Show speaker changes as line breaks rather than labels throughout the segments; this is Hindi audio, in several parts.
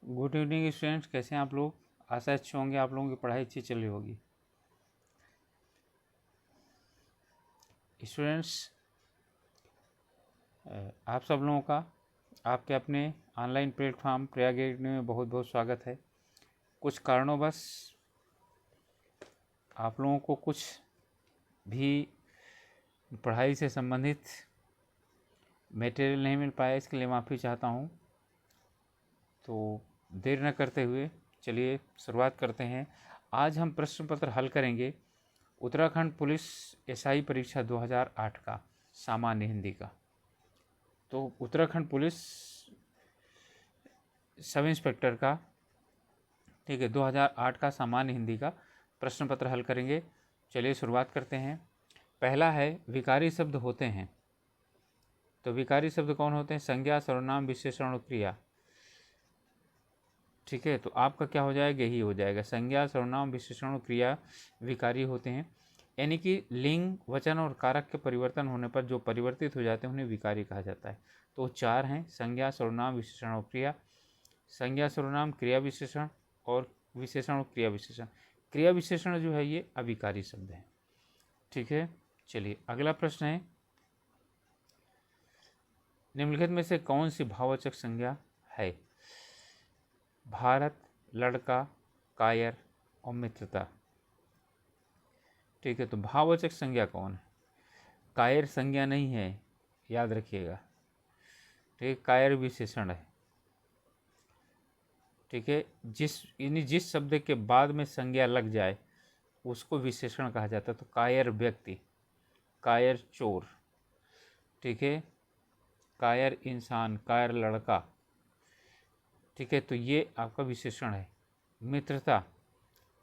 गुड इवनिंग स्टूडेंट्स, कैसे हैं आप लोग। आशा अच्छे होंगे, आप लोगों की पढ़ाई अच्छी चल रही होगी। स्टूडेंट्स, आप सब लोगों का आपके अपने ऑनलाइन प्लेटफॉर्म प्रिया अकेडमी में बहुत बहुत स्वागत है। कुछ कारणोंवश आप लोगों को कुछ भी पढ़ाई से संबंधित मटेरियल नहीं मिल पाया, इसके लिए माफ़ी चाहता हूँ। तो देर न करते हुए चलिए शुरुआत करते हैं। आज हम प्रश्न पत्र हल करेंगे उत्तराखंड पुलिस एसआई परीक्षा 2008 का सामान्य हिंदी का। तो उत्तराखंड पुलिस सब इंस्पेक्टर का, ठीक है, 2008 का सामान्य हिंदी का प्रश्न पत्र हल करेंगे। चलिए शुरुआत करते हैं। पहला है, विकारी शब्द होते हैं। तो विकारी शब्द कौन होते हैं? संज्ञा, सर्वनाम, विशेषण और क्रिया। ठीक है, तो आपका क्या हो जाएगा? यही हो जाएगा। संज्ञा, सर्वनाम, विशेषण और क्रिया विकारी होते हैं, यानी कि लिंग, वचन और कारक के परिवर्तन होने पर जो परिवर्तित हो जाते हैं उन्हें विकारी कहा जाता है। तो चार हैं: संज्ञा, सर्वनाम, विशेषण और क्रिया। संज्ञा, सर्वनाम, क्रिया विशेषण और विशेषण और क्रिया विशेषण। क्रिया विशेषण जो है ये अविकारी शब्द है। ठीक है, चलिए अगला प्रश्न है, निम्नलिखित में से कौन सी भाववाचक संज्ञा है? भारत, लड़का, कायर और मित्रता। ठीक है, तो भाववाचक संज्ञा कौन है? कायर संज्ञा नहीं है, याद रखिएगा। ठीक, कायर विशेषण है। ठीक है, जिस शब्द के बाद में संज्ञा लग जाए उसको विशेषण कहा जाता है। तो कायर व्यक्ति, कायर चोर, ठीक है, कायर इंसान, कायर लड़का। ठीक है, तो ये आपका विशेषण है। मित्रता,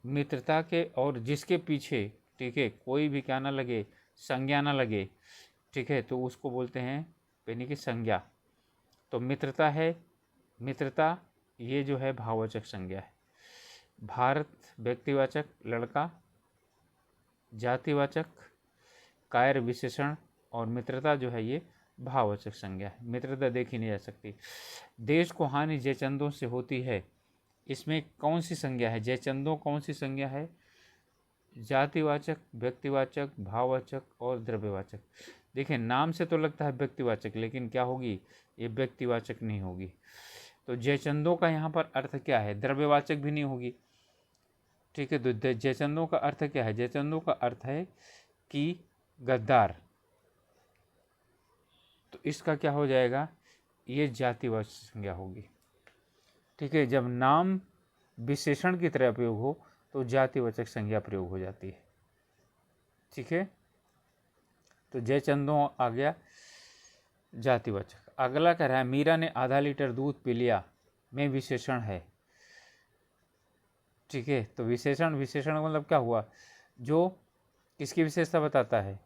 मित्रता के और जिसके पीछे, ठीक है, कोई भी क्या ना लगे, संज्ञा ना लगे, ठीक है, तो उसको बोलते हैं यानी कि संज्ञा। तो मित्रता है, मित्रता ये जो है भाववाचक संज्ञा है। भारत व्यक्तिवाचक, लड़का जातिवाचक, कायर विशेषण और मित्रता जो है ये भाववाचक संज्ञा है। मित्रता देखी नहीं जा सकती। देश को हानि जयचंदों से होती है, इसमें कौन सी संज्ञा है? जयचंदों कौन सी संज्ञा है? जातिवाचक, व्यक्तिवाचक, भाववाचक और द्रव्यवाचक। देखिए, नाम से तो लगता है व्यक्तिवाचक, लेकिन क्या होगी? ये व्यक्तिवाचक नहीं होगी। तो जयचंदों का यहाँ पर अर्थ क्या है? द्रव्यवाचक भी नहीं होगी। ठीक है, तो जयचंदों का अर्थ क्या है? जयचंदों का अर्थ है कि गद्दार। तो इसका क्या हो जाएगा? ये जातिवाचक संज्ञा होगी। ठीक है, जब नाम विशेषण की तरह प्रयोग हो तो जातिवाचक संज्ञा प्रयोग हो जाती है। ठीक है, तो जयचंदों आ गया जातिवाचक। अगला कह रहा है, मीरा ने आधा लीटर दूध पी लिया, में विशेषण है। ठीक है, तो विशेषण, विशेषण का मतलब क्या हुआ? जो किसकी विशेषता बताता है?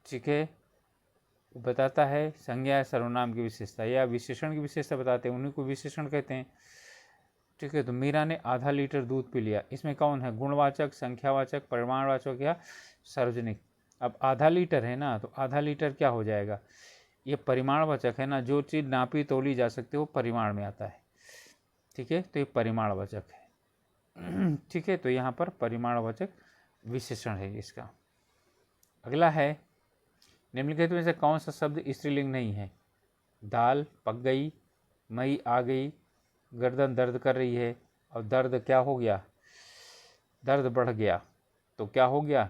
ठीक है, बताता है संज्ञा या सर्वनाम की विशेषता या विशेषण की विशेषता बताते हैं, उन्हीं को विशेषण कहते हैं। ठीक है, तो मीरा ने आधा लीटर दूध पी लिया, इसमें कौन है? गुणवाचक, संख्यावाचक, परिमाणवाचक या सार्वजनिक। अब आधा लीटर है ना, तो आधा लीटर क्या हो जाएगा? ये परिमाणवाचक है ना, जो चीज़ नापी तोली जा सकती है वो परिमाण में आता है। ठीक है, तो ये परिमाणवाचक है। ठीक है, तो यहाँ पर परिमाणवाचक विशेषण है इसका। अगला है, निम्नलिखित में से कौन सा शब्द स्त्रीलिंग नहीं है? दाल पक गई, मई आ गई, गर्दन दर्द कर रही है और दर्द क्या हो गया? दर्द बढ़ गया। तो क्या हो गया?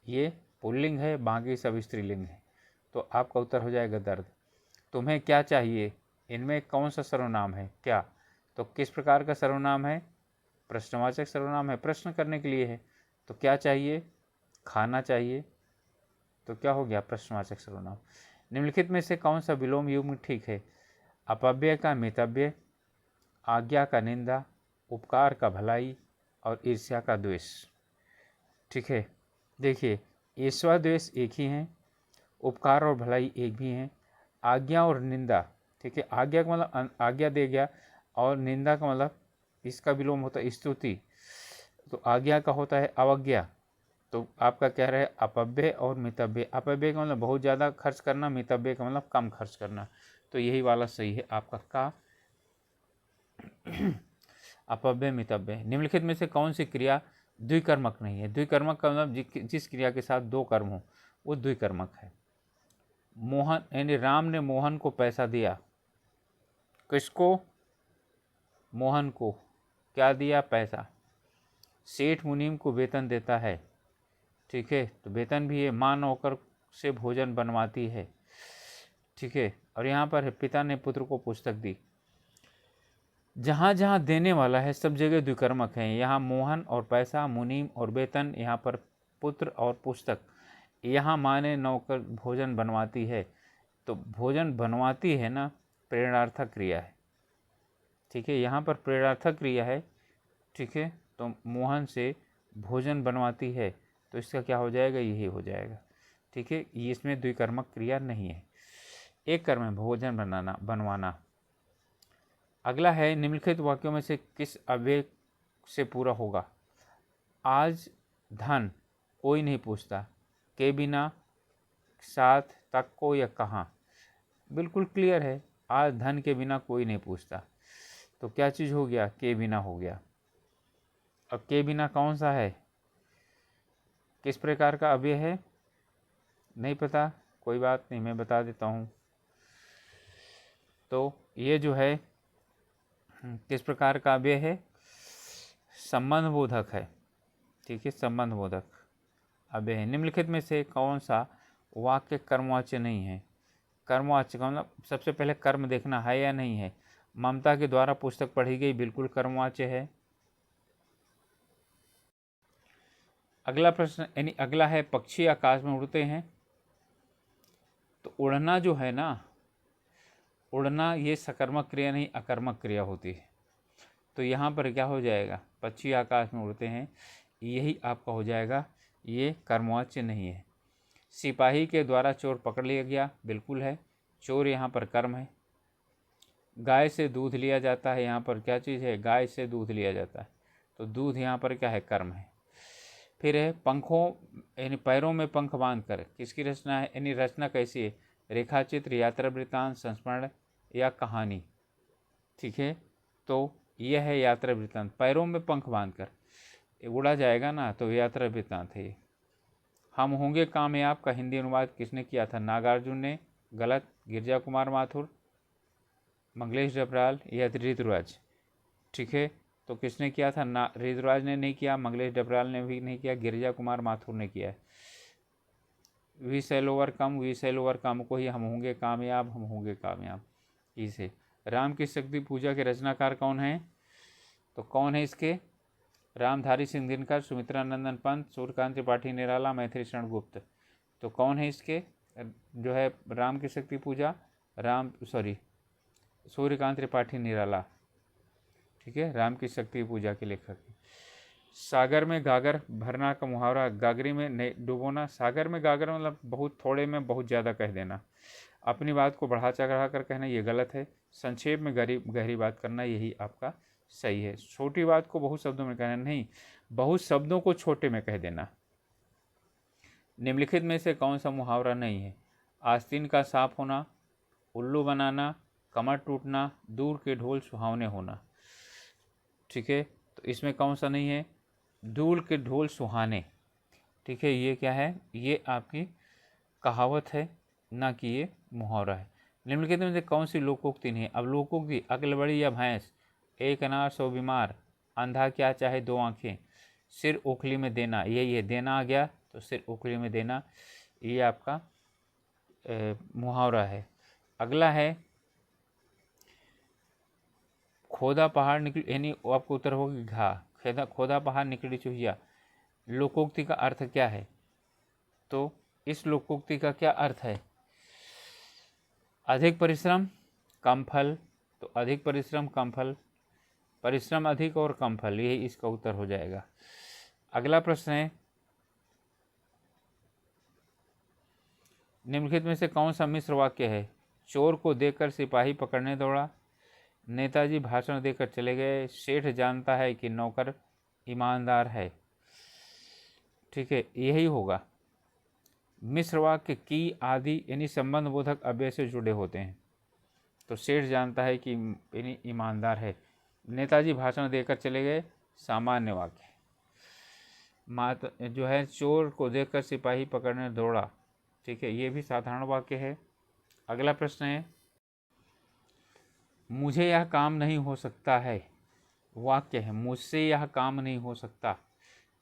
ये पुल्लिंग है, बाकी सब स्त्रीलिंग है। तो आपका उत्तर हो जाएगा दर्द। तुम्हें क्या चाहिए? इनमें कौन सा सर्वनाम है? क्या? तो किस प्रकार का सर्वनाम है? प्रश्नवाचक सर्वनाम है, प्रश्न करने के लिए है। तो क्या चाहिए? खाना चाहिए। तो क्या हो गया? प्रश्नवाचक सर्वनाम। निम्नलिखित में से कौन सा विलोम युग्म ठीक है? अपव्यय का मितव्यय, आज्ञा का निंदा, उपकार का भलाई और ईर्ष्या का द्वेष। ठीक है, देखिए, ईर्ष्या द्वेष एक ही हैं, उपकार और भलाई एक भी हैं। आज्ञा और निंदा, ठीक है, आज्ञा का मतलब आज्ञा दे गया और निंदा का मतलब इसका विलोम होता है स्तुति। तो आज्ञा का होता है अवज्ञा। तो आपका कह रहे हैं अपव्यय और मितव्यय। अपव्यय का मतलब बहुत ज़्यादा खर्च करना, मितव्यय का मतलब कम खर्च करना। तो यही वाला सही है आपका का। अपव्यय मितव्यय। निम्नलिखित में से कौन सी क्रिया द्विकर्मक नहीं है? द्विकर्मक का मतलब जिस क्रिया के साथ दो कर्म हो वो द्विकर्मक है। मोहन यानी राम ने मोहन को पैसा दिया। किसको? मोहन को। क्या दिया? पैसा। सेठ मुनीम को वेतन देता है, ठीक है, तो वेतन भी है। माँ नौकर से भोजन बनवाती है, ठीक है। और यहाँ पर है पिता ने पुत्र को पुस्तक दी। जहाँ जहाँ देने वाला है सब जगह द्विकर्मक है। यहाँ मोहन और पैसा, मुनीम और वेतन, यहाँ पर पुत्र और पुस्तक। यहाँ माँ ने नौकर भोजन बनवाती है, तो भोजन बनवाती है ना, प्रेरणार्थक क्रिया है, ठीक है। यहाँ पर प्रेरणार्थक क्रिया है, ठीक है। तो मोहन से भोजन बनवाती है, तो इसका क्या हो जाएगा? यही हो जाएगा, ठीक है। ये इसमें द्विकर्मक क्रिया नहीं है, एक कर्म है भोजन बनाना, बनवाना। अगला है निम्नलिखित वाक्यों में से किस अव्यय से पूरा होगा? आज धन कोई नहीं पूछता, के बिना, साथ, तक को या कहाँ। बिल्कुल क्लियर है, आज धन के बिना कोई नहीं पूछता, तो क्या चीज़ हो गया? के बिना हो गया। अब के बिना कौन सा है, किस प्रकार का अव्यय है? नहीं पता, कोई बात नहीं, मैं बता देता हूँ। तो ये जो है किस प्रकार का अव्यय है? संबंध बोधक है, ठीक है, संबंध बोधक अव्यय है। निम्नलिखित में से कौन सा वाक्य कर्मवाच्य नहीं है? कर्मवाच्य का मतलब सबसे पहले कर्म देखना है या नहीं है। ममता के द्वारा पुस्तक पढ़ी गई, बिल्कुल कर्मवाच्य है। अगला प्रश्न यानी अगला है पक्षी आकाश में उड़ते हैं, तो उड़ना जो है ना, उड़ना ये सकर्मक क्रिया नहीं, अकर्मक क्रिया होती है। तो यहाँ पर क्या हो जाएगा? पक्षी आकाश में उड़ते हैं, यही आपका हो जाएगा, ये कर्मवाच्य नहीं है। सिपाही के द्वारा चोर पकड़ लिया गया, बिल्कुल है, चोर यहाँ पर कर्म है। गाय से दूध लिया जाता है, यहाँ पर क्या चीज़ है? गाय से दूध लिया जाता है, तो दूध यहाँ पर क्या है? कर्म है। फिर है पंखों यानी पैरों में पंख बांध कर, किसकी रचना है? यानी रचना कैसी है? रेखाचित्र, यात्रा वृत्तांत, संस्मरण या कहानी, ठीक है। तो यह है यात्रा वृत्तांत। पैरों में पंख बांधकर उड़ा जाएगा ना, तो यात्रा वृत्तांत है। हम होंगे कामयाब का हिंदी अनुवाद किसने किया था? नागार्जुन ने, गलत। गिरजा कुमार माथुर, मंगलेश डबराल या ऋतुराज, ठीक है। तो किसने किया था? ना, ऋतुराज ने नहीं किया, मंगलेश डबराल ने भी नहीं किया, गिरजा कुमार माथुर ने किया है। We shall overcome, we shall overcome को ही हम होंगे कामयाब, हम होंगे कामयाब, इसे। राम की शक्ति पूजा के रचनाकार कौन है? तो कौन है इसके? रामधारी सिंह दिनकर, सुमित्रा नंदन पंत, सूर्यकांत त्रिपाठी निराला, मैथिली शरण गुप्त। तो कौन है इसके जो है राम की शक्ति पूजा? सूर्यकांत त्रिपाठी निराला, ठीक है, राम की शक्ति पूजा के लेखक। सागर में गागर भरना का मुहावरा, गागरी में नहीं डुबोना। सागर में गागर मतलब बहुत थोड़े में बहुत ज़्यादा कह देना, अपनी बात को बढ़ा चढ़ा कर कहना, ये गलत है। संक्षेप में गहरी बात करना, यही आपका सही है। छोटी बात को बहुत शब्दों में कहना नहीं, बहुत शब्दों को छोटे में कह देना। निम्नलिखित में से कौन सा मुहावरा नहीं है? आस्तीन का साफ होना, उल्लू बनाना, कमर टूटना, दूर के ढोल सुहावने होना, ठीक है। तो इसमें कौन सा नहीं है? दूर के ढोल सुहाने, ठीक है। ये क्या है? ये आपकी कहावत है, ना कि ये मुहावरा है। निम्नलिखित में से कौन सी लोकोक्ति नहीं है? अब लोकोक्ति, अकल बड़ी या भैंस, एक अनार 100 बीमार, अंधा क्या चाहे 2 आँखें, सिर ओखली में देना, यही है, देना आ गया तो सिर ओखली में देना, ये आपका मुहावरा है। अगला है खोदा पहाड़ निकली, यानी आपको उत्तर होगी घा। खोदा पहाड़ निकली चूहिया, लोकोक्ति का अर्थ क्या है? तो इस लोकोक्ति का क्या अर्थ है? अधिक परिश्रम कम फल, तो अधिक परिश्रम कम फल, परिश्रम अधिक और कम फल, यही इसका उत्तर हो जाएगा। अगला प्रश्न है निम्नलिखित में से कौन सा मिश्र वाक्य है? चोर को देखकर सिपाही पकड़ने दौड़ा, नेताजी भाषण देकर चले गए, सेठ जानता है कि नौकर ईमानदार है, ठीक है, यही होगा। मिश्र वाक्य की आदि यानी संबंध बोधक अव्यय से जुड़े होते हैं, तो सेठ जानता है कि यानी ईमानदार है, नेताजी भाषण देकर चले गए, सामान्य वाक्य। जो है चोर को देखकर सिपाही पकड़ने दौड़ा, ठीक है, ये भी साधारण वाक्य है। अगला प्रश्न है, मुझे यह काम नहीं हो सकता है, वाक्य है, मुझसे यह काम नहीं हो सकता।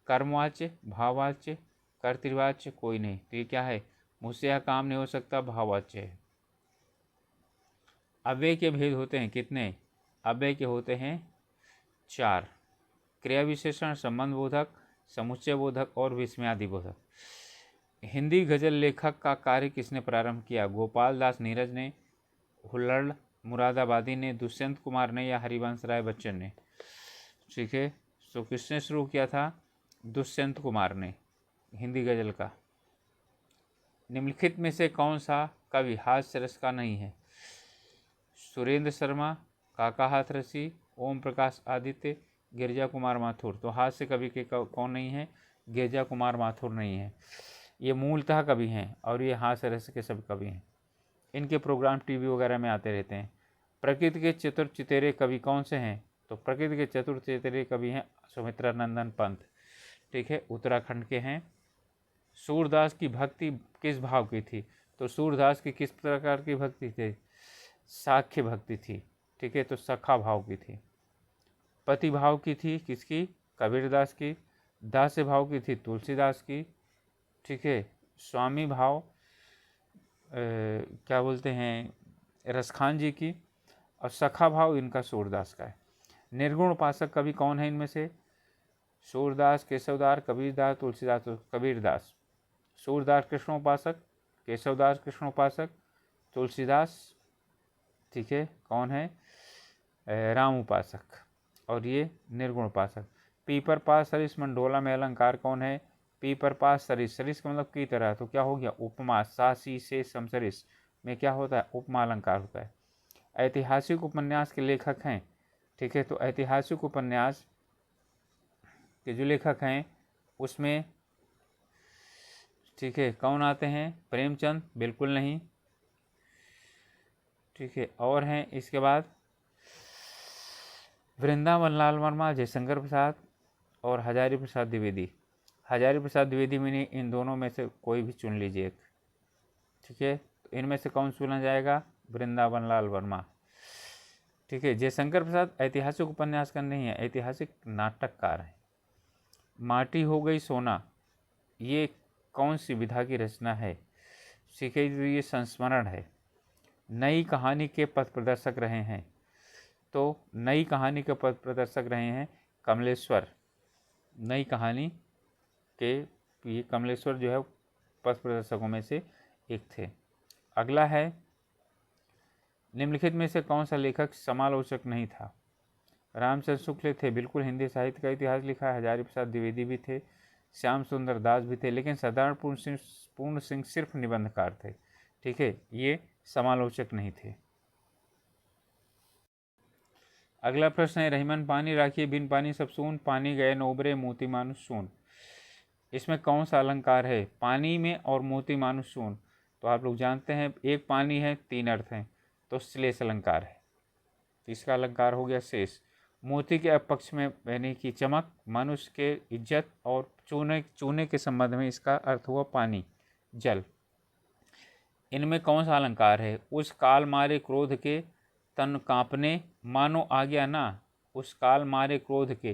कर्मवाच्य, भाववाच्य, कर्तृवाच्य, कोई नहीं, तो ये क्या है, मुझसे यह काम नहीं हो सकता, भाववाच्य है। अव्यय के भेद होते हैं कितने, अव्यय के होते हैं 4, क्रिया विशेषण, संबंध बोधक, समुच्चय बोधक और विस्मयादि बोधक। हिंदी गजल लेखक का कार्य किसने प्रारंभ किया, गोपाल दास नीरज ने, हुल्लड़ मुरादाबादी ने, दुष्यंत कुमार ने या हरिवंश राय बच्चन ने, ठीक है। तो किसने शुरू किया था, दुष्यंत कुमार ने हिंदी गजल का। निम्नलिखित में से कौन सा कवि हास्य रस का नहीं है, सुरेंद्र शर्मा, काका हाथरसी, ओम प्रकाश आदित्य, गिरजा कुमार माथुर। तो हास्य कवि के कौन नहीं है, गिरजा कुमार माथुर नहीं है। ये मूलतः कवि हैं और ये हास्य रस के सब कवि हैं। इनके प्रोग्राम टीवी वगैरह में आते रहते हैं। प्रकृति के चतुर चितेरे कवि कौन से हैं, तो प्रकृति के चतुर चितेरे कवि हैं सुमित्रा नंदन पंत, ठीक है, उत्तराखंड के हैं। सूरदास की भक्ति किस भाव की थी, तो सूरदास की किस प्रकार की भक्ति थी, साख्य भक्ति थी, ठीक है, तो सखा भाव की थी। पति भाव की थी किसकी, कबीरदास की। दास्य भाव की थी तुलसीदास की, ठीक है। स्वामी भाव क्या बोलते हैं, रसखान जी की। और सखा भाव इनका सूरदास का है। निर्गुण उपासक कवि कौन है इनमें से, सूरदास, केशवदास, कबीरदास, तुलसीदास, कबीरदास। सूरदास कृष्णोपासक, केशवदास कृष्णोपासक, तुलसीदास, ठीक है, कौन है, राम उपासक, और ये निर्गुण उपासक। पीपर पास सरिस मंडोला में अलंकार कौन है, पीपर पास सरिस, सरिस का मतलब की तरह, तो क्या हो गया उपमा, सा सी से समसरिस में क्या होता है, उपमा अलंकार होता है। ऐतिहासिक उपन्यास के लेखक हैं, ठीक है, तो ऐतिहासिक उपन्यास के जो लेखक हैं उसमें, ठीक है, कौन आते हैं, प्रेमचंद, बिल्कुल नहीं, ठीक है। और हैं इसके बाद वृंदावन लाल वर्मा, जयशंकर प्रसाद और हजारी प्रसाद द्विवेदी। हजारी प्रसाद द्विवेदी में नहीं, इन दोनों में से कोई भी चुन लीजिए एक, ठीक है। तो इनमें से कौन चुना जाएगा, वृंदावन लाल वर्मा, ठीक है। जयशंकर प्रसाद ऐतिहासिक उपन्यासकार नहीं है, ऐतिहासिक नाटककार है। माटी हो गई सोना, ये कौन सी विधा की रचना है, सीखे, ये संस्मरण है। नई कहानी के पथ प्रदर्शक रहे हैं, तो नई कहानी के पथ प्रदर्शक रहे हैं कमलेश्वर, नई कहानी के ये कमलेश्वर जो है पथ प्रदर्शकों में से एक थे। अगला है, निम्नलिखित में से कौन सा लेखक समालोचक नहीं था, रामचंद्र शुक्ल थे, बिल्कुल, हिंदी साहित्य का इतिहास लिखा है। हजारी प्रसाद द्विवेदी भी थे, श्याम सुंदर दास भी थे, लेकिन सरदार पूर्ण सिंह सिर्फ निबंधकार थे, ठीक है, ये समालोचक नहीं थे। अगला प्रश्न है, रहीमन पानी राखिए बिन पानी सब सून, पानी गए न उबरे मोती मानुष सून। इसमें कौन सा अलंकार है, पानी में और मोती मानुष सून। तो आप लोग जानते हैं एक पानी है, 3 अर्थ हैं, तो श्लेष अलंकार है, तो इसका अलंकार हो गया शेष। मोती के अपक्ष में यानी कि चमक, मनुष्य के इज्जत, और चूने के संबंध में इसका अर्थ हुआ पानी, जल। इनमें कौन सा अलंकार है, उस काल मारे क्रोध के तन कांपने, मानो आ गया ना, उस काल मारे क्रोध के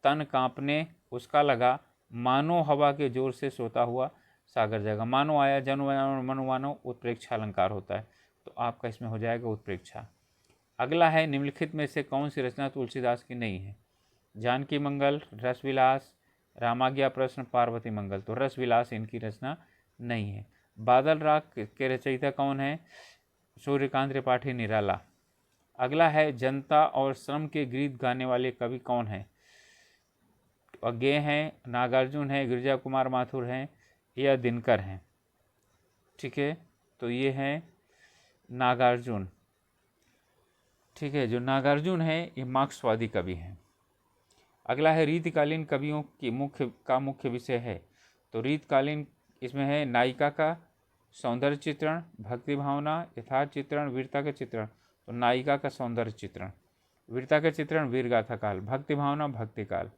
तन कांपने, उसका लगा मानो हवा के जोर से सोता हुआ सागर जगा। मानो आया, जनु मनु मानो, उत्प्रेक्षा अलंकार होता है, तो आपका इसमें हो जाएगा उत्प्रेक्षा। अगला है, निम्नलिखित में से कौन सी रचना तुलसीदास की नहीं है, जानकी मंगल, रसविलास, रामाज्ञा प्रश्न, पार्वती मंगल। तो रसविलास इनकी रचना नहीं है। बादल राग के रचयिता कौन है, सूर्यकांत त्रिपाठी निराला। अगला है, जनता और श्रम के गीत गाने वाले कवि कौन हैं, अज्ञेय हैं, नागार्जुन हैं, गिरजा कुमार माथुर हैं या दिनकर हैं, ठीक है, तो ये हैं नागार्जुन, ठीक है। जो नागार्जुन है ये मार्क्सवादी कवि हैं। अगला है, रीतकालीन कवियों की मुख्य विषय है, तो रीतकालीन इसमें है नायिका का सौंदर्य चित्रण, भक्ति भावना, यथार्थ चित्रण, वीरता का चित्रण। तो नायिका का सौंदर्य चित्रण, वीरता का चित्रण वीरगाथा काल, भक्ति भावना भक्ति काल,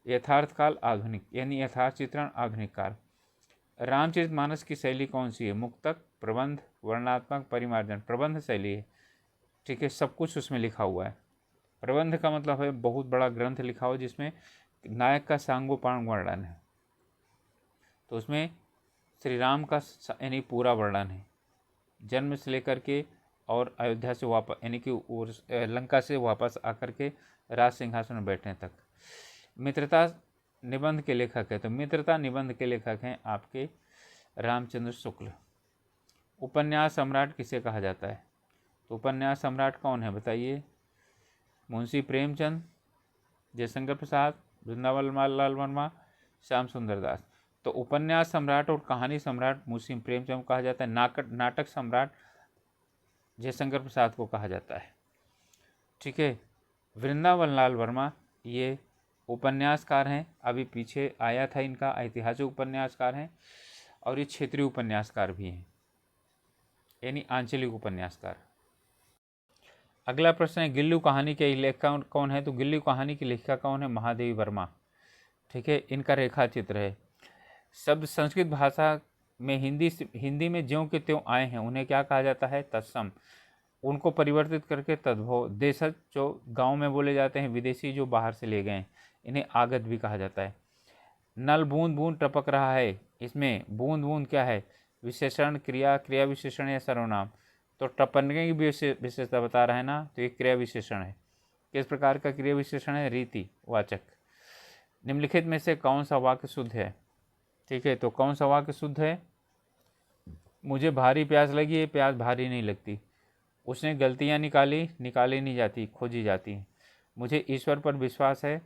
यथार्थ काल आधुनिक यानी यथार्थ चित्रण आधुनिक काल। रामचरितमानस की शैली कौन सी है? मुक्तक, प्रबंध, वर्णनात्मक, परिमार्जन। प्रबंध शैली है, ठीक है, सब कुछ उसमें लिखा हुआ है। प्रबंध का मतलब है बहुत बड़ा ग्रंथ लिखा हो जिसमें नायक का सांगोपांग वर्णन है, तो उसमें श्री राम का यानी पूरा वर्णन है, जन्म से लेकर के और अयोध्या से वापस यानी कि लंका से वापस आकर के राज सिंहासन में बैठने तक। मित्रता निबंध के लेखक है, तो मित्रता निबंध के लेखक हैं आपके रामचंद्र शुक्ल। उपन्यास सम्राट किसे कहा जाता है? तो उपन्यास सम्राट कौन है बताइए? मुंशी प्रेमचंद, जयशंकर प्रसाद, वृंदावन लाल वर्मा, श्याम सुंदर दास। तो उपन्यास सम्राट और कहानी सम्राट मुंशी प्रेमचंद को कहा जाता है। नाटक सम्राट जयशंकर प्रसाद को कहा जाता है, ठीक है। वृंदावन लाल वर्मा ये उपन्यासकार हैं, अभी पीछे आया था इनका, ऐतिहासिक उपन्यासकार हैं और ये क्षेत्रीय उपन्यासकार भी हैं, यानी आंचलिक उपन्यासकार। अगला प्रश्न है गिल्लू कहानी के लेखक कौन है? तो गिल्लू कहानी की लेखिका कौन है? महादेवी वर्मा, ठीक है। इनका रेखा चित्र है। शब्द संस्कृत भाषा में हिंदी में ज्यों के त्यों आए हैं उन्हें क्या कहा जाता है? तत्सम। उनको परिवर्तित करके तद्भव। देशज जो गांव में बोले जाते हैं, विदेशी जो बाहर से ले गए इन्हें आगत भी कहा जाता है। नल बूंद बूंद टपक रहा है, इसमें बूंद बूंद क्या है? विशेषण, क्रिया, क्रिया विशेषण या सर्वनाम। तो टपकने की विशेषता बता रहा है ना, तो ये क्रिया विशेषण है। किस प्रकार का क्रिया विशेषण है? रीति वाचक। निम्नलिखित में से कौन सा वाक्य शुद्ध है? ठीक है, तो कौन सा वाक्य शुद्ध है? मुझे भारी प्यास लगी है, प्यास भारी नहीं लगती। उसने गलतियाँ निकाली नहीं जाती, खोजी जाती हैं। मुझे ईश्वर पर विश्वास है,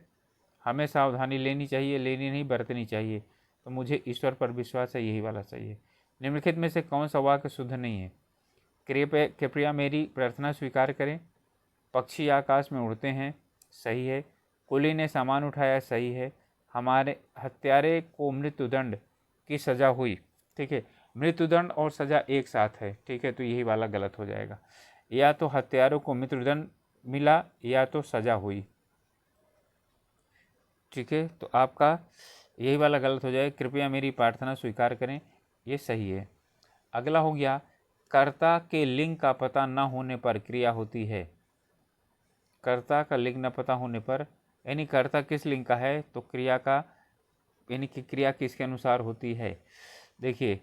हमें सावधानी लेनी चाहिए, लेनी नहीं बरतनी चाहिए। तो मुझे ईश्वर पर विश्वास है, यही वाला चाहिए। निम्नलिखित में से कौन सा वाक्य शुद्ध नहीं है? कृपया मेरी प्रार्थना स्वीकार करें। पक्षी आकाश में उड़ते हैं, सही है। कुली ने सामान उठाया, सही है। हमारे हत्यारे को मृत्युदंड की सज़ा हुई, ठीक है। मृत्युदंड और सज़ा एक साथ है, ठीक है, तो यही वाला गलत हो जाएगा। या तो हत्यारों को मृत्युदंड मिला या तो सज़ा हुई, ठीक है, तो आपका यही वाला गलत हो जाएगा। कृपया मेरी प्रार्थना स्वीकार करें, ये सही है। अगला हो गया कर्ता के लिंग का पता न होने पर क्रिया होती है। कर्ता का लिंग न पता होने पर यानी कर्ता किस लिंग का है, तो क्रिया का यानी कि क्रिया किसके अनुसार होती है। देखिए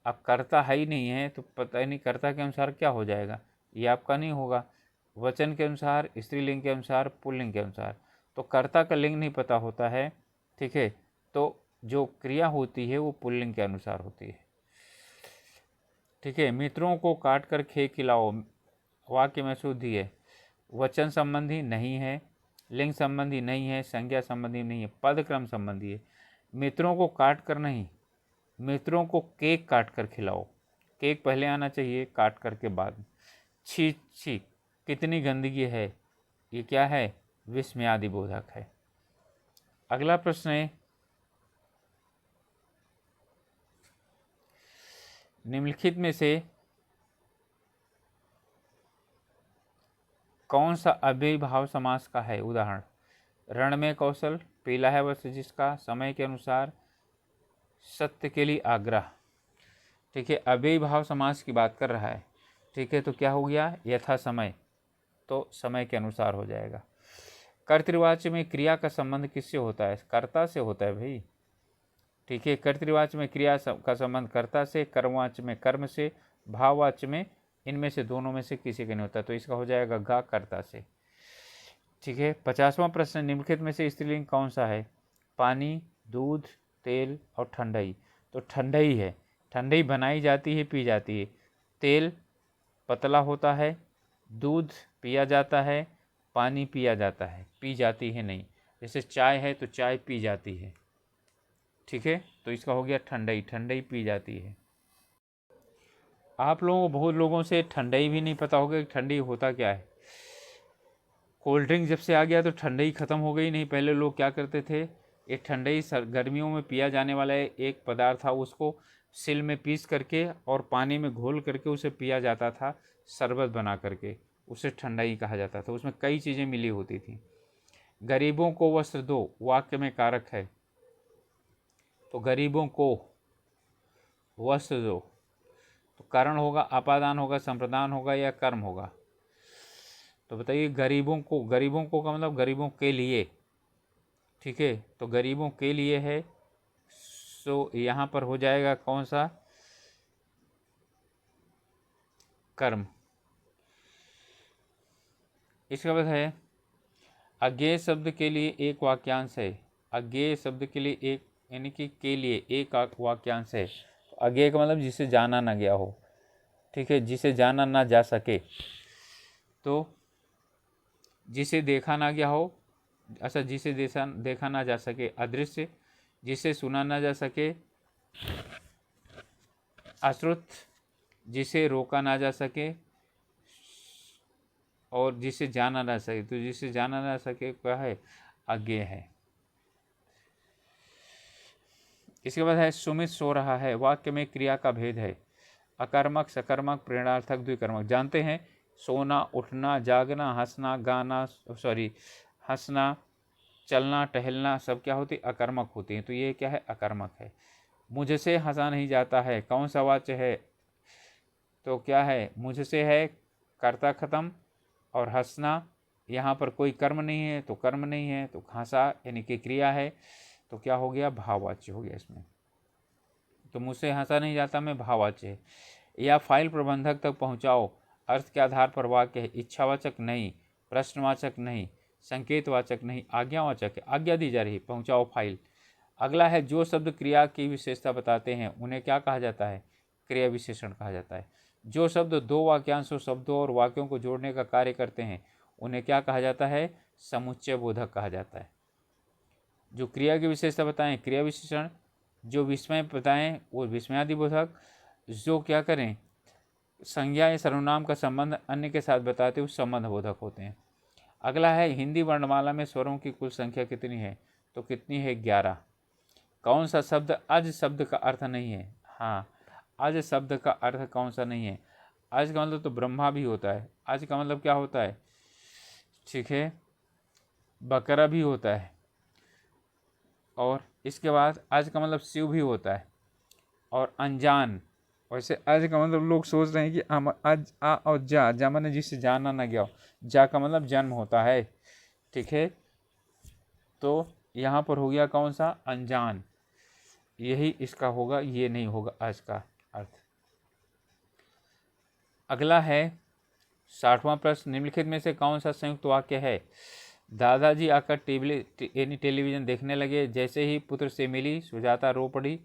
अब कर्ता है ही नहीं है तो पता नहीं कर्ता के अनुसार क्या हो जाएगा, ये आपका नहीं होगा। वचन के अनुसार, स्त्रीलिंग के अनुसार, पुल्लिंग के अनुसार। तो कर्ता का लिंग नहीं पता होता है, ठीक है, तो जो क्रिया होती है वो पुल्लिंग के अनुसार होती है, ठीक है। मित्रों को काट कर खे खिलाओ, वाक्य में शुद्धि है। वचन संबंधी नहीं है, लिंग संबंधी नहीं है, संज्ञा संबंधी नहीं है, पद क्रम संबंधी है। मित्रों को काट कर नहीं, मित्रों को केक काट कर खिलाओ। केक पहले आना चाहिए, काट कर के बाद। छी छी कितनी गंदगी है, ये क्या है? विस्मयादि बोधक है। अगला प्रश्न है निम्नलिखित में से कौन सा अव्ययीभाव समास का है? उदाहरण रण में कौशल, पीला है वस्त्र जिसका, समय के अनुसार, सत्य के लिए आग्रह, ठीक है। अव्ययीभाव समास की बात कर रहा है, ठीक है, तो क्या हो गया? यथा समय, तो समय के अनुसार हो जाएगा। कर्तृवाच्य में क्रिया का संबंध किससे होता है? कर्ता से होता है भाई, ठीक है। कर्तृवाच्य में क्रिया का संबंध कर्ता से, कर्मवाच्य में कर्म से, भाववाच्य में इनमें से दोनों में से किसी का नहीं होता, तो इसका हो जाएगा गा कर्ता से, ठीक है। 50वां प्रश्न निम्नलिखित में से स्त्रीलिंग कौन सा है? पानी, दूध, तेल और ठंडई। तो ठंडई है, ठंडई बनाई जाती है, पी जाती है। तेल पतला होता है, दूध पिया जाता है, पानी पिया जाता है, पी जाती है नहीं। जैसे चाय है तो चाय पी जाती है, ठीक है, तो इसका हो गया ठंडई, ठंडई पी जाती है। आप लोगों को बहुत लोगों से ठंडई भी नहीं पता होगा कि ठंडी होता क्या है। कोल्ड ड्रिंक जब से आ गया तो ठंडई ख़त्म हो गई। नहीं, पहले लोग क्या करते थे, ये ठंडई गर्मियों में पिया जाने वाला एक पदार्थ था, उसको सिल में पीस करके और पानी में घोल करके उसे पिया जाता था, शरबत बना करके। उसे ठंडाई कहा जाता था। उसमें कई चीज़ें मिली होती थी। गरीबों को वस्त्र दो वाक्य में कारक है, तो गरीबों को वस्त्र दो, तो कारण होगा, अपादान होगा, संप्रदान होगा या कर्म होगा। तो बताइए, गरीबों को का मतलब गरीबों के लिए, ठीक है, तो गरीबों के लिए है, सो यहाँ पर हो जाएगा कौन सा, कर्म। इसके बाद है अज्ञेय शब्द के लिए एक वाक्यांश है। अज्ञेय शब्द के लिए एक, यानी कि के लिए एक वाक्यांश है। अज्ञेय का मतलब जिसे जाना ना गया हो, ठीक है, जिसे जाना ना जा सके। तो जिसे देखा ना गया हो, अच्छा, जिसे देखा ना जा सके, अदृश्य, जिसे सुना ना जा सके, अश्रुत, जिसे रोका ना जा सके, और जिसे जाना ना सके। तो जिसे जाना ना सके क्या है, अज्ञेय है। इसके बाद है सुमित सो रहा है। वाक्य में क्रिया का भेद है। अकर्मक, सकर्मक, प्रेरणार्थक, द्विकर्मक। जानते हैं सोना, उठना, जागना, हंसना, गाना, हंसना, चलना, टहलना सब क्या होती, अकर्मक होती हैं। तो ये क्या है, अकर्मक है। मुझसे हंसा नहीं जाता है, कौन सा वाच्य है, तो क्या है, मुझसे है कर्ता खत्म, और हंसना यहाँ पर कोई कर्म नहीं है तो कर्म नहीं है, तो हंसा यानी कि क्रिया है, तो क्या हो गया, भाववाच्य हो गया इसमें। तो मुझसे हंसा नहीं जाता में भाववाच्य है। या फाइल प्रबंधक तक पहुँचाओ, अर्थ के आधार पर वाक्य है। इच्छावाचक नहीं, प्रश्नवाचक नहीं, संकेतवाचक नहीं, आज्ञावाचक है, आज्ञा दी जा रही, पहुँचाओ फाइल। अगला है जो शब्द क्रिया की विशेषता बताते हैं उन्हें क्या कहा जाता है, क्रिया विशेषण कहा जाता है। जो शब्द दो वाक्यांशों, शब्दों और वाक्यों को जोड़ने का कार्य करते हैं उन्हें क्या कहा जाता है, समुच्चय बोधक कहा जाता है। जो क्रिया की विशेषता बताएं क्रिया विशेषण, जो विस्मय बताएं वो विस्मयादि बोधक, जो क्या करें संज्ञा या सर्वनाम का संबंध अन्य के साथ बताते हुए संबंध बोधक होते हैं। अगला है हिंदी वर्णमाला में स्वरों की कुल संख्या कितनी है, तो कितनी है, 11। कौन सा शब्द अज शब्द का अर्थ नहीं है, हाँ, अज शब्द का अर्थ कौन सा नहीं है। अज का मतलब तो ब्रह्मा भी होता है, अज का मतलब क्या होता है, ठीक है, बकरा भी होता है, और इसके बाद अज का मतलब शिव भी होता है, और अनजान। वैसे अज का मतलब लोग सोच रहे हैं कि अज आ और जा मैंने जिससे जाना ना गया हो, जा का मतलब जन्म होता है, ठीक है। तो यहाँ पर हो गया कौन सा, अनजान, यही इसका होगा, ये नहीं होगा आज का अर्थ। अगला है 60वां प्रश्न, निम्नलिखित में से कौन सा संयुक्त वाक्य है। दादाजी आकर टेलीविजन देखने लगे, जैसे ही पुत्र से मिली सुजाता रो पड़ी।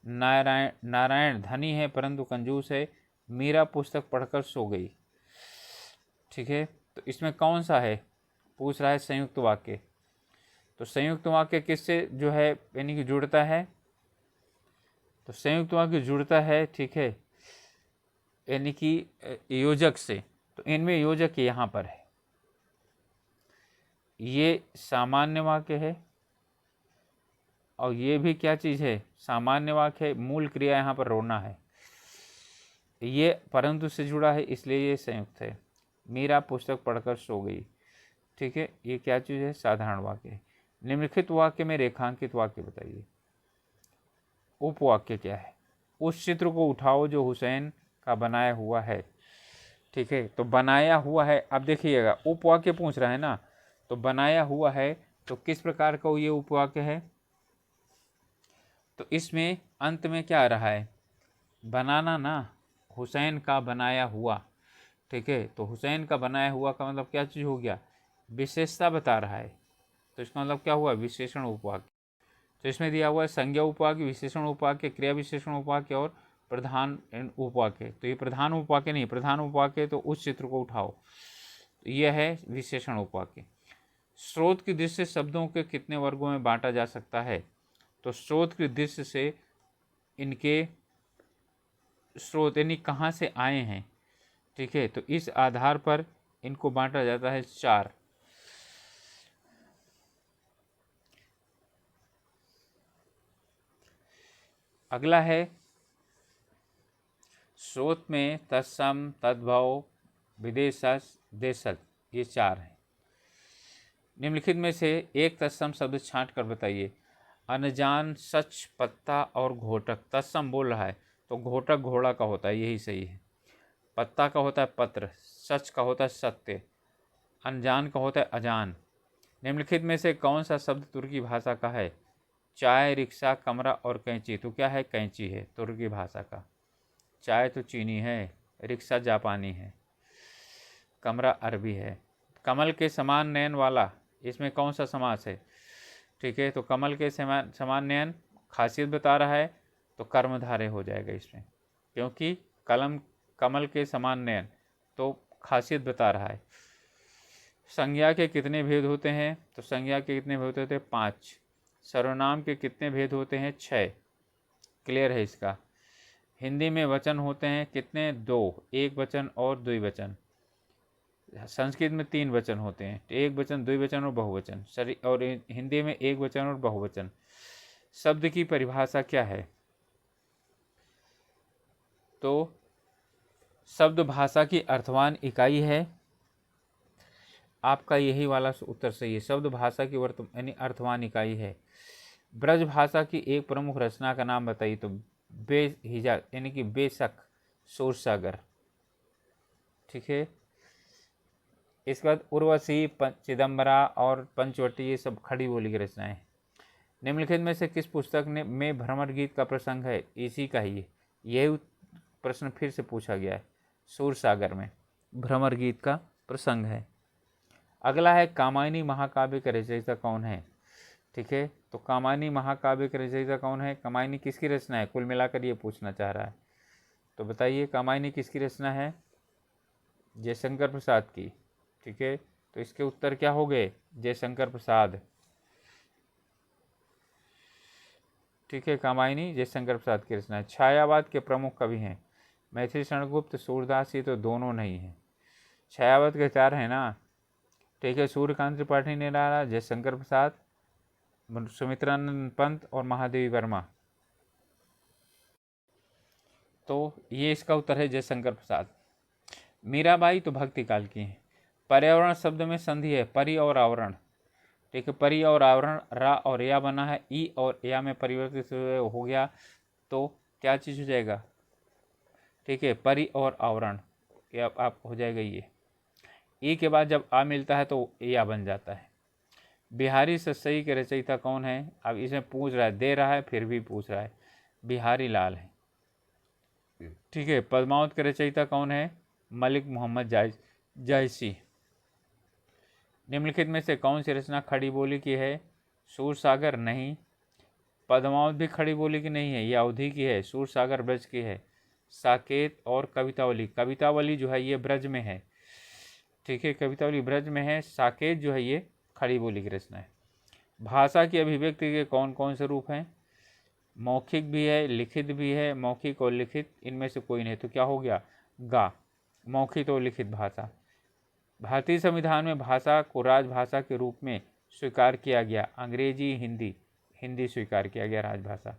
नारायण धनी है परंतु कंजूस है, मीरा पुस्तक पढ़कर सो गई, ठीक है। तो इसमें कौन सा है, पूछ रहा है संयुक्त वाक्य। तो संयुक्त वाक्य किससे जो है यानी कि जुड़ता है, तो संयुक्त वाक्य जुड़ता है, ठीक है, यानी कि योजक से। तो इनमें योजक यहाँ पर है, ये सामान्य वाक्य है, और ये भी क्या चीज़ है, सामान्य वाक्य है। मूल क्रिया यहाँ पर रोना है, ये परंतु से जुड़ा है इसलिए ये संयुक्त है। मीरा पुस्तक पढ़कर सो गई, ठीक है, ये क्या चीज़ है, साधारण वाक्य है। निम्नलिखित वाक्य में रेखांकित वाक्य बताइए। उपवाक्य क्या है, उस चित्र को उठाओ जो हुसैन का बनाया हुआ है, ठीक है। तो बनाया हुआ है, अब देखिएगा उपवाक्य पूछ रहा है ना, तो बनाया हुआ है, तो किस प्रकार का ये उपवाक्य है, तो इसमें अंत में क्या आ रहा है, बनाना ना, हुसैन का बनाया हुआ, ठीक है। तो हुसैन का बनाया हुआ का मतलब क्या चीज़ हो गया, विशेषता बता रहा है, तो इसका मतलब क्या हुआ, विशेषण उपवाक्य। तो इसमें दिया हुआ है संज्ञा उपवाक्य, विशेषण उपवाक्य, क्रिया विशेषण उपवाक्य और प्रधान उपवाक्य। तो ये प्रधान उपवाक्य नहीं, प्रधान उपवाक्य तो उस चित्र को उठाओ, तो यह है विशेषण उपवाक्य। स्रोत की दृष्टि से शब्दों के कितने वर्गों में बांटा जा सकता है, तो स्रोत की दृष्टि से इनके स्रोत यानी कहाँ से आए हैं, ठीक है, तो इस आधार पर इनको बांटा जाता है 4। अगला है स्रोत में तत्सम, तद्भव, विदेशस, देशज, ये 4 हैं। निम्नलिखित में से एक तत्सम शब्द छांट कर बताइए। अनजान, सच, पत्ता और घोटक। तत्सम बोल रहा है तो घोटक घोड़ा का होता है, यही सही है। पत्ता का होता है पत्र, सच का होता है सत्य, अनजान का होता है अजान। निम्नलिखित में से कौन सा शब्द तुर्की भाषा का है? चाय, रिक्शा, कमरा और कैंची। तो क्या है? कैंची है तुर्की भाषा का। चाय तो चीनी है, रिक्शा जापानी है, कमरा अरबी है। कमल के समान नयन वाला, इसमें कौन सा समास है? ठीक है, तो कमल के समान नयन खासियत बता रहा है तो कर्मधारय हो जाएगा इसमें, क्योंकि कमल के समान नयन तो खासियत बता रहा है। संज्ञा के कितने भेद होते हैं? तो संज्ञा के कितने भेद होते हैं? 5। सर्वनाम के कितने भेद होते हैं? 6। क्लियर है इसका। हिंदी में वचन होते हैं कितने? 2, एक वचन और द्विवचन। संस्कृत में 3 वचन होते हैं, एक वचन, द्विवचन और बहुवचन। और हिंदी में एक वचन और बहुवचन। शब्द की परिभाषा क्या है? तो शब्द भाषा की अर्थवान इकाई है। आपका यही वाला उत्तर सही है, शब्द भाषा की यानी अर्थवान इकाई है। ब्रज भाषा की एक प्रमुख रचना का नाम बताइए। तो बेहिजा यानी कि बेशक, सूरसागर। ठीक है, इसके बाद उर्वशी, चिदम्बरा और पंचवटी, ये सब खड़ी बोली की रचनाएं। निम्नलिखित में से किस पुस्तक में भ्रमर गीत का प्रसंग है? इसी का ही यही प्रश्न फिर से पूछा गया है। सूरसागर में भ्रमर गीत का प्रसंग है। अगला है कामायनी महाकाव्य का रचयिता कौन है? ठीक है, तो कामायनी महाकाव्य का रचयिता कौन है? कामायनी किसकी रचना है? कुल मिलाकर ये पूछना चाह रहा है, तो बताइए कामायनी किसकी रचना है? जयशंकर प्रसाद की। ठीक है, तो इसके उत्तर क्या हो गए? जयशंकर प्रसाद। ठीक है, कामायनी जयशंकर प्रसाद की रचना है। छायावाद के प्रमुख कवि हैं? मैथिली शरण गुप्त, सूरदास, ये तो दोनों नहीं है। छायावाद के 4 हैं ना। ठीक है, सूर्यकांत त्रिपाठी निराला, जयशंकर प्रसाद, सुमित्रानंद पंत और महादेवी वर्मा। तो ये इसका उत्तर है जयशंकर प्रसाद। मीराबाई तो भक्ति काल की हैं। पर्यावरण शब्द में संधि है परि और आवरण। ठीक है, परि और आवरण, रा और या बना है, ई और या में परिवर्तित हो गया तो क्या चीज़ हो जाएगा? ठीक है, परि और आवरण, ये आप हो जाएगा ये। ई के बाद जब आ मिलता है तो या बन जाता है। बिहारी सतसई के रचयिता कौन है? अब इसमें पूछ रहा है, दे रहा है फिर भी पूछ रहा है। बिहारी लाल है। ठीक है, पद्मावत के रचयिता कौन है? मलिक मोहम्मद जायसी। निम्नलिखित में से कौन सी रचना खड़ी बोली की है? सूरसागर नहीं। पद्मावत भी खड़ी बोली की नहीं है, ये अवधि की है। सूरसागर ब्रज की है। साकेत और कवितावली, कवितावली जो है ये ब्रज में है। ठीक है, कवितावली ब्रज में है। साकेत जो है ये खड़ी बोली की रचना है। भाषा की अभिव्यक्ति के कौन कौन से रूप हैं? मौखिक भी है, लिखित भी है। मौखिक और लिखित इनमें से कोई नहीं, तो क्या हो गया? गा। मौखिक और लिखित भाषा। भारतीय संविधान में भाषा को राजभाषा के रूप में स्वीकार किया गया। अंग्रेजी, हिंदी। हिंदी स्वीकार किया गया राजभाषा।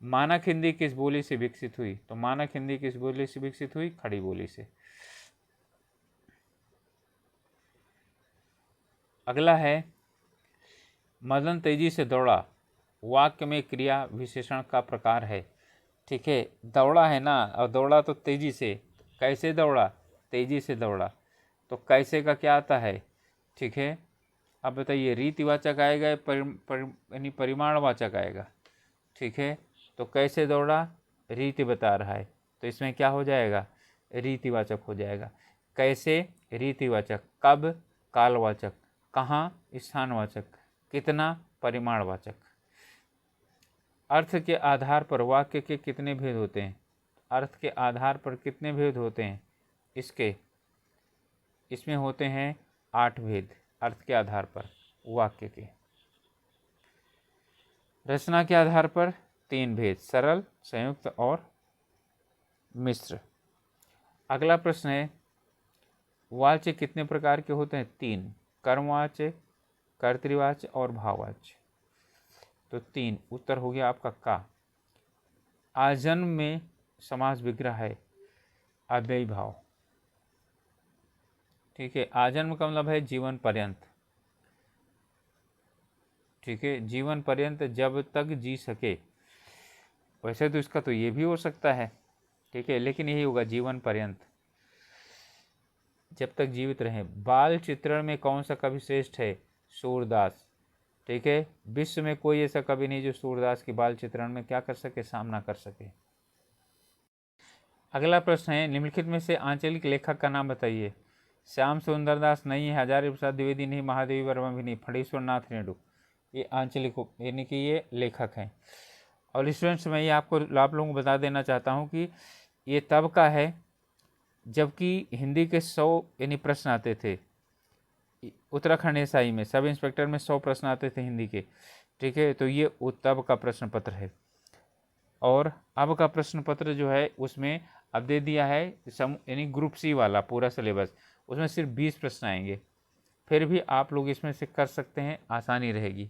मानक हिंदी किस बोली से विकसित हुई? तो मानक हिंदी किस बोली से विकसित हुई? खड़ी बोली से। अगला है मदन तेजी से दौड़ा, वाक्य में क्रिया विशेषण का प्रकार है। ठीक है, दौड़ा है ना, और दौड़ा तो तेजी से। कैसे दौड़ा? तेजी से दौड़ा। तो कैसे का क्या आता है? ठीक है, अब बताइए, रीतिवाचक आएगा यानी परिमाणवाचक आएगा। ठीक है, तो कैसे दौड़ा रीति बता रहा है, तो इसमें क्या हो जाएगा? रीतिवाचक हो जाएगा। कैसे रीतिवाचक, कब कालवाचक, कहाँ स्थानवाचक, कितना परिमाणवाचक। अर्थ के आधार पर वाक्य के कितने भेद होते हैं? अर्थ के आधार पर कितने भेद होते हैं? इसमें होते हैं 8 भेद अर्थ के आधार पर वाक्य के। रचना के आधार पर 3 भेद, सरल, संयुक्त और मिश्र। अगला प्रश्न है, वाच्य कितने प्रकार के होते हैं? 3, कर्मवाच्य, कर्तृवाच्य और भाववाच्य। तो 3, उत्तर हो गया आपका का। आजन्म में समास विग्रह है अव्ययी भाव। ठीक है, आजन्म का मतलब है जीवन पर्यंत। ठीक है, जीवन पर्यंत जब तक जी सके। वैसे तो इसका तो ये भी हो सकता है, ठीक है, लेकिन यही होगा जीवन पर्यंत, जब तक जीवित रहें। बाल चित्रण में कौन सा कवि श्रेष्ठ है? सूरदास। ठीक है, विश्व में कोई ऐसा कवि नहीं जो सूरदास की बाल चित्रण में क्या कर सके, सामना कर सके। अगला प्रश्न है, निम्नलिखित में से आंचलिक लेखक का नाम बताइए। श्याम सुंदर दास नहीं है, हजारी प्रसाद द्विवेदी नहीं, महादेवी वर्मा भी नहीं, फणीश्वर नाथ रेणु। ये आंचलिक यानी कि ये लेखक हैं। और स्टूडेंट्स मैं ये आप लोगों को बता देना चाहता हूँ कि ये तब का है जबकि हिंदी के 100 यानी प्रश्न आते थे। उत्तराखंड एसआई में सब इंस्पेक्टर में 100 प्रश्न आते थे हिंदी के। ठीक है, तो ये तब का प्रश्न पत्र है। और अब का प्रश्न पत्र जो है उसमें अब दे दिया है यानी ग्रुप सी वाला पूरा सिलेबस, उसमें सिर्फ 20 प्रश्न आएंगे। फिर भी आप लोग इसमें से कर सकते हैं, आसानी रहेगी।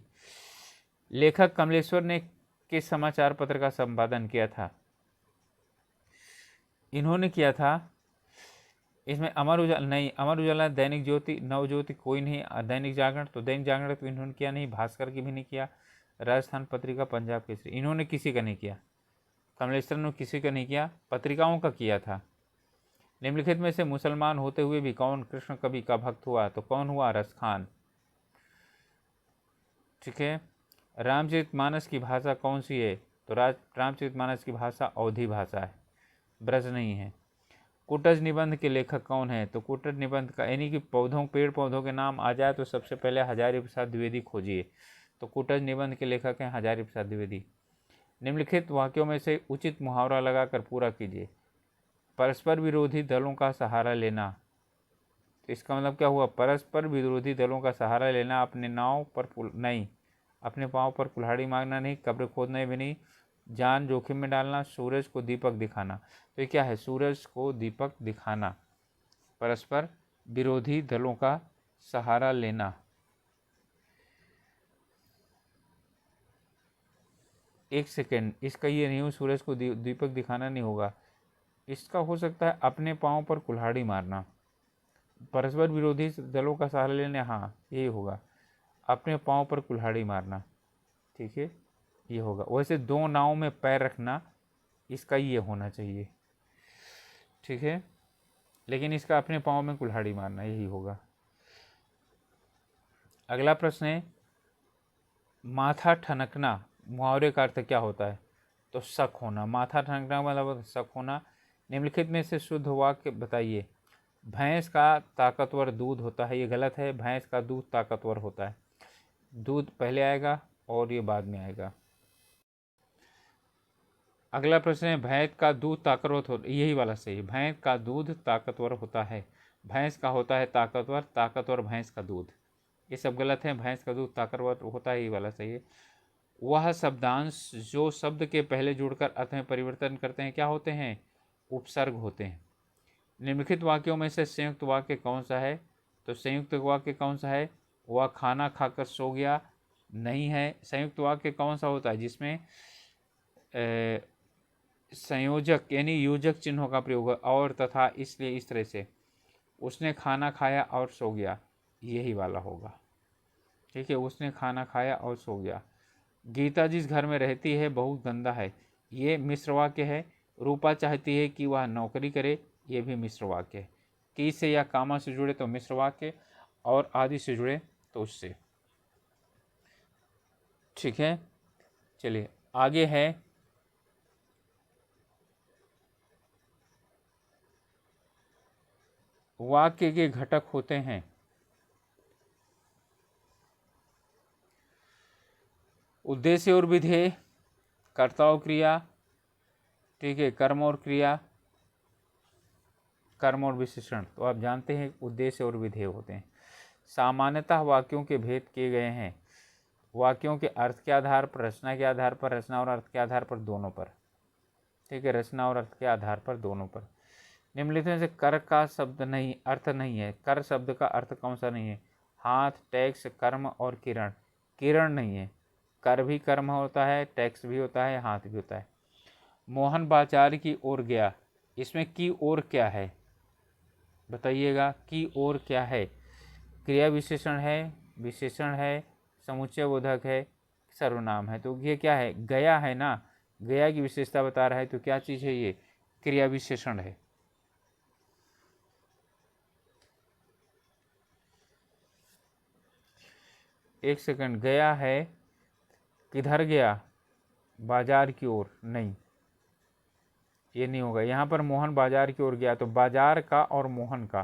लेखक कमलेश्वर ने किस समाचार पत्र का संपादन किया था? इन्होंने किया था, इसमें अमर उजाला नहीं, अमर उजाला, दैनिक ज्योति, नवज्योति कोई नहीं, दैनिक जागरण, तो दैनिक जागरण तो इन्होंने किया नहीं, भास्कर की भी नहीं किया, राजस्थान पत्रिका, पंजाब केसरी, इन्होंने किसी का नहीं किया। कमलेश्वर ने किसी का नहीं किया, पत्रिकाओं का किया था। निम्नलिखित में से मुसलमान होते हुए भी कौन कृष्ण कवि का भक्त हुआ? तो कौन हुआ? रसखान। ठीक है, रामचरितमानस की भाषा कौन सी है? तो रामचरितमानस की भाषा अवधी भाषा है, ब्रज नहीं है। कुटज निबंध के लेखक कौन है? तो कुटज निबंध का यानी कि पेड़ पौधों के नाम आ जाए तो सबसे पहले हजारी प्रसाद द्विवेदी खोजिए। तो कुटज निबंध के लेखक हैं हजारी प्रसाद द्विवेदी। निम्नलिखित वाक्यों में से उचित मुहावरा लगाकर पूरा कीजिए। परस्पर विरोधी दलों का सहारा लेना, तो इसका मतलब क्या हुआ? परस्पर विरोधी दलों का सहारा लेना, अपने नाव पर नहीं, अपने पाँव पर कुल्हाड़ी मारना नहीं, कब्र खोदना भी नहीं, जान जोखिम में डालना, सूरज को दीपक दिखाना। तो ये क्या है? सूरज को दीपक दिखाना, परस्पर विरोधी दलों का सहारा लेना। एक सेकेंड, इसका ये नहीं हो सूरज को दीपक दिखाना नहीं होगा, इसका हो सकता है अपने पाँव पर कुल्हाड़ी मारना। परस्पर विरोधी दलों का सहारा लेने, हाँ यही होगा, अपने पाँव पर कुल्हाड़ी मारना। ठीक है, ये होगा। वैसे दो नाव में पैर रखना, इसका ये होना चाहिए। ठीक है, लेकिन इसका अपने पाँव में कुल्हाड़ी मारना यही होगा। अगला प्रश्न है, माथा ठनकना मुहावरे का अर्थ क्या होता है? तो शक होना। माथा ठनकना मतलब शक होना। निम्नलिखित में से शुद्ध वाक्य बताइए। भैंस का ताकतवर दूध होता है, ये गलत है। भैंस का दूध ताकतवर होता है, दूध पहले आएगा और ये बाद में आएगा। अगला प्रश्न है, भैंस का दूध ताकतवर होता है, यही वाला सही है। भैंस का दूध ताकतवर होता है, भैंस का होता है ताकतवर, ताकतवर भैंस का दूध, ये सब गलत है। भैंस का दूध ताकतवर होता है, यही वाला सही है। वह शब्दांश जो शब्द के पहले जुड़कर अर्थ में परिवर्तन करते हैं क्या होते हैं? उपसर्ग होते हैं। निम्नलिखित वाक्यों में से संयुक्त वाक्य कौन सा है? तो संयुक्त वाक्य कौन सा है? वह खाना खाकर सो गया, नहीं है। संयुक्त वाक्य कौन सा होता है जिसमें संयोजक यानी योजक चिन्हों का प्रयोग है, और, तथा, इसलिए, इस तरह से। उसने खाना खाया और सो गया, यही वाला होगा। ठीक है, उसने खाना खाया और सो गया। गीता जिस घर में रहती है बहुत गंदा है, ये मिश्र वाक्य है। रूपा चाहती है कि वह नौकरी करे, ये भी मिश्र वाक्य है। की से या कामा से जुड़े तो मिश्र वाक्य, और आदि से जुड़े तो उससे। ठीक है, चलिए आगे है, वाक्य के घटक होते हैं। उद्देश्य और विधेय, कर्ता और क्रिया, ठीक है, कर्म और क्रिया, कर्म और विशेषण। तो आप जानते हैं उद्देश्य और विधेय होते हैं। सामान्यतः वाक्यों के भेद किए गए हैं वाक्यों के अर्थ के आधार पर, रचना के आधार पर, रचना और अर्थ के आधार पर, दोनों पर। ठीक है, रचना और अर्थ के आधार पर, दोनों पर। निम्नलिखित में से कर का शब्द नहीं, अर्थ नहीं है। कर शब्द का अर्थ कौन सा नहीं है? हाथ, टैक्स, कर्म और किरण। किरण नहीं है। कर भी कर्म होता है, टैक्स भी होता है, हाथ भी होता है। मोहन बाजार की ओर गया, इसमें की ओर क्या है? बताइएगा की और क्या है, क्रिया विशेषण है, समुच्चय बोधक है, सर्वनाम है। तो ये क्या है, गया है ना, गया की विशेषता बता रहा है, तो क्या चीज़ है ये, क्रिया विशेषण है। एक सेकंड, गया है, किधर गया, बाजार की ओर, नहीं ये नहीं होगा। यहाँ पर मोहन बाजार की ओर गया, तो बाजार का और मोहन का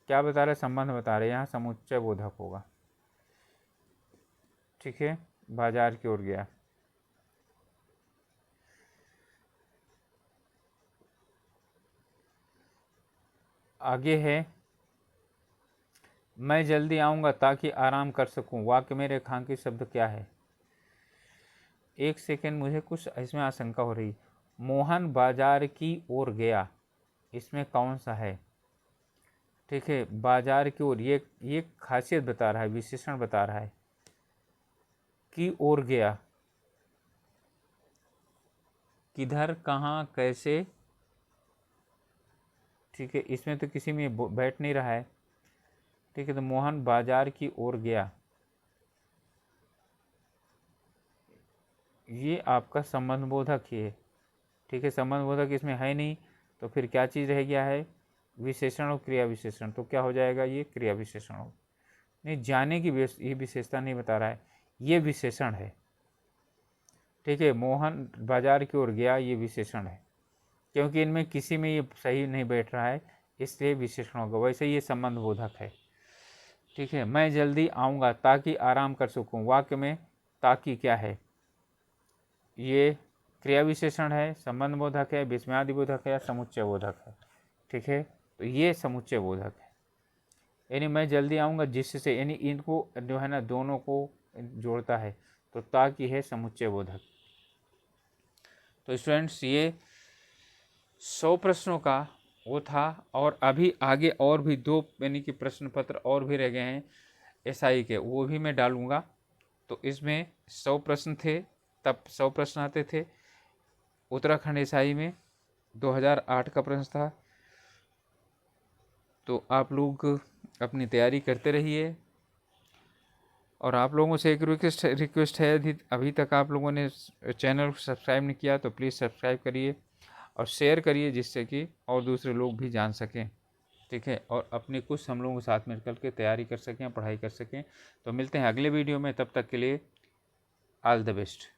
क्या बता रहे, संबंध बता रहे, यहाँ समुच्चय बोधक होगा। ठीक है, बाजार की ओर गया। आगे है, मैं जल्दी आऊँगा ताकि आराम कर सकूँ, वाक्य में रेखांकित शब्द क्या है। एक सेकेंड, मुझे कुछ इसमें आशंका हो रही। मोहन बाजार की ओर गया, इसमें कौन सा है। ठीक है, बाजार की ओर, ये खासियत बता रहा है, विशेषण बता रहा है, की ओर गया, किधर, कहाँ, कैसे। ठीक है, इसमें तो किसी में बैठ नहीं रहा है। ठीक है, तो मोहन बाजार की ओर गया, ये आपका संबंध बोधक ही है। ठीक है, संबंध बोधक इसमें है नहीं, तो फिर क्या चीज़ रह गया है, विशेषण और क्रिया विशेषण। तो क्या हो जाएगा, ये क्रिया विशेषण हो। नहीं, जाने की ये विशेषता नहीं बता रहा है, ये विशेषण है। ठीक है, मोहन बाजार की ओर गया, ये विशेषण है, क्योंकि इनमें किसी में ये सही नहीं बैठ रहा है, इसलिए विशेषण होगा। वैसे ये संबंध बोधक है। ठीक है, मैं जल्दी आऊँगा ताकि आराम कर सकूँ, वाक्य में ताकि क्या है, ये क्रिया विशेषण है, संबंध बोधक है, विस्मयादि बोधक है या समुच्चय बोधक है। ठीक है, तो ये समुच्चय बोधक है, यानी मैं जल्दी आऊँगा जिससे, यानी इनको जो है ना दोनों को जोड़ता है, तो ताकि है समुच्चय बोधक। तो स्टूडेंट्स, ये 100 प्रश्नों का वो था, और अभी आगे और भी 2 यानी कि प्रश्न पत्र और भी रह गए हैं एसआई के, वो भी मैं डालूँगा। तो इसमें 100 प्रश्न थे, तब 100 प्रश्न आते थे। उत्तराखंड एसआई में 2008 का प्रश्न था। तो आप लोग अपनी तैयारी करते रहिए, और आप लोगों से एक रिक्वेस्ट है, यदि अभी तक आप लोगों ने चैनल को सब्सक्राइब नहीं किया तो प्लीज़ सब्सक्राइब करिए और शेयर करिए, जिससे कि और दूसरे लोग भी जान सकें। ठीक है, और अपने कुछ हम लोगों के साथ मिल कर के तैयारी कर सकें, पढ़ाई कर सकें। तो मिलते हैं अगले वीडियो में, तब तक के लिए ऑल द बेस्ट।